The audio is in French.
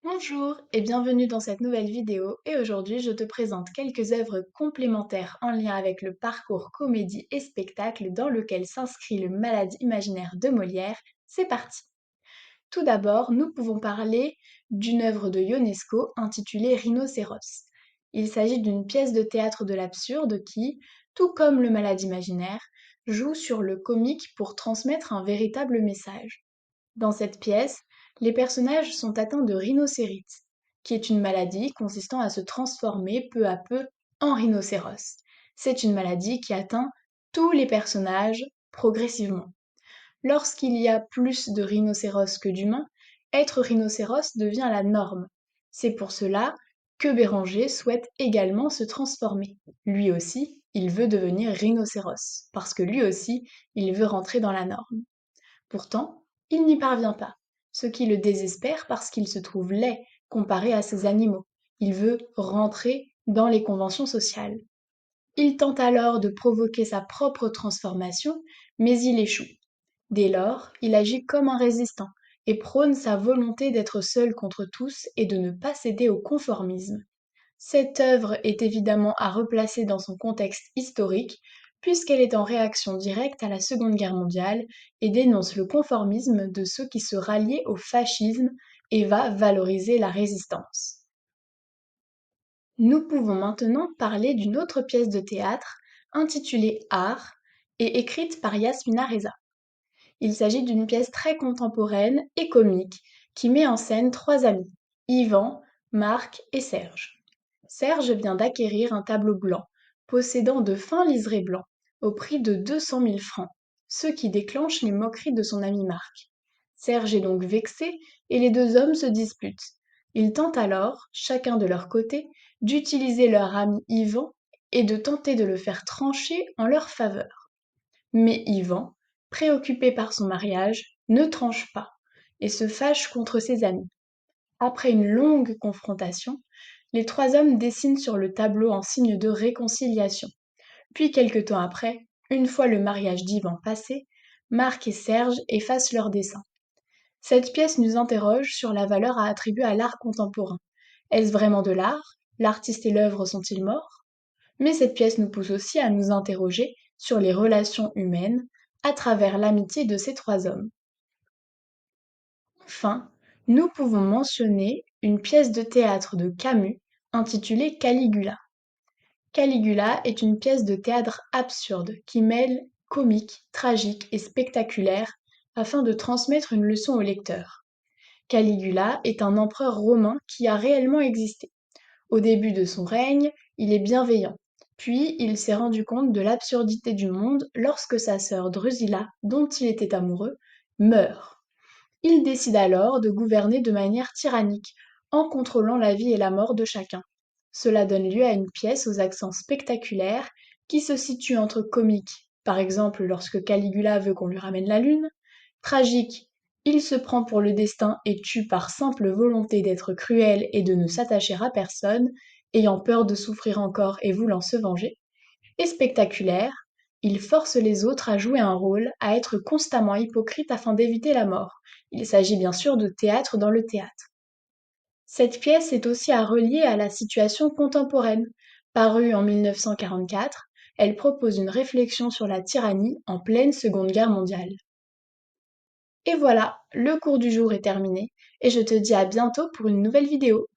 Bonjour et bienvenue dans cette nouvelle vidéo et aujourd'hui je te présente quelques œuvres complémentaires en lien avec le parcours comédie et spectacle dans lequel s'inscrit le Malade imaginaire de Molière. C'est parti! Tout d'abord, nous pouvons parler d'une œuvre de Ionesco intitulée Rhinocéros. Il s'agit d'une pièce de théâtre de l'absurde qui, tout comme le Malade imaginaire, joue sur le comique pour transmettre un véritable message. Dans cette pièce, les personnages sont atteints de rhinocérite, qui est une maladie consistant à se transformer peu à peu en rhinocéros. C'est une maladie qui atteint tous les personnages progressivement. Lorsqu'il y a plus de rhinocéros que d'humains, être rhinocéros devient la norme. C'est pour cela que Béranger souhaite également se transformer. Lui aussi, il veut devenir rhinocéros, parce que lui aussi, il veut rentrer dans la norme. Pourtant, il n'y parvient pas, ce qui le désespère parce qu'il se trouve laid comparé à ces animaux. Il veut rentrer dans les conventions sociales. Il tente alors de provoquer sa propre transformation, mais il échoue. Dès lors, il agit comme un résistant et prône sa volonté d'être seul contre tous et de ne pas céder au conformisme. Cette œuvre est évidemment à replacer dans son contexte historique, puisqu'elle est en réaction directe à la Seconde Guerre mondiale et dénonce le conformisme de ceux qui se ralliaient au fascisme et va valoriser la résistance. Nous pouvons maintenant parler d'une autre pièce de théâtre intitulée Art et écrite par Yasmina Reza. Il s'agit d'une pièce très contemporaine et comique qui met en scène trois amis, Yvan, Marc et Serge. Serge vient d'acquérir un tableau blanc, possédant de fins liserés blancs, au prix de 200 000 francs, ce qui déclenche les moqueries de son ami Marc. Serge est donc vexé et les deux hommes se disputent. Ils tentent alors, chacun de leur côté, d'utiliser leur ami Yvan et de tenter de le faire trancher en leur faveur. Mais Yvan, préoccupé par son mariage, ne tranche pas et se fâche contre ses amis. Après une longue confrontation, les trois hommes dessinent sur le tableau en signe de réconciliation. Puis quelque temps après, une fois le mariage d'Yvan passé, Marc et Serge effacent leur dessin. Cette pièce nous interroge sur la valeur à attribuer à l'art contemporain. Est-ce vraiment de l'art? L'artiste et l'œuvre sont-ils morts? Mais cette pièce nous pousse aussi à nous interroger sur les relations humaines à travers l'amitié de ces trois hommes. Enfin, nous pouvons mentionner une pièce de théâtre de Camus intitulée Caligula. Caligula est une pièce de théâtre absurde qui mêle comique, tragique et spectaculaire afin de transmettre une leçon au lecteur. Caligula est un empereur romain qui a réellement existé. Au début de son règne, il est bienveillant. Puis, il s'est rendu compte de l'absurdité du monde lorsque sa sœur Drusilla, dont il était amoureux, meurt. Il décide alors de gouverner de manière tyrannique, en contrôlant la vie et la mort de chacun. Cela donne lieu à une pièce aux accents spectaculaires qui se situe entre comique, par exemple lorsque Caligula veut qu'on lui ramène la lune, tragique, il se prend pour le destin et tue par simple volonté d'être cruel et de ne s'attacher à personne, ayant peur de souffrir encore et voulant se venger, et spectaculaire, il force les autres à jouer un rôle, à être constamment hypocrite afin d'éviter la mort. Il s'agit bien sûr de théâtre dans le théâtre. Cette pièce est aussi à relier à la situation contemporaine. Parue en 1944, elle propose une réflexion sur la tyrannie en pleine Seconde Guerre mondiale. Et voilà, le cours du jour est terminé, et je te dis à bientôt pour une nouvelle vidéo.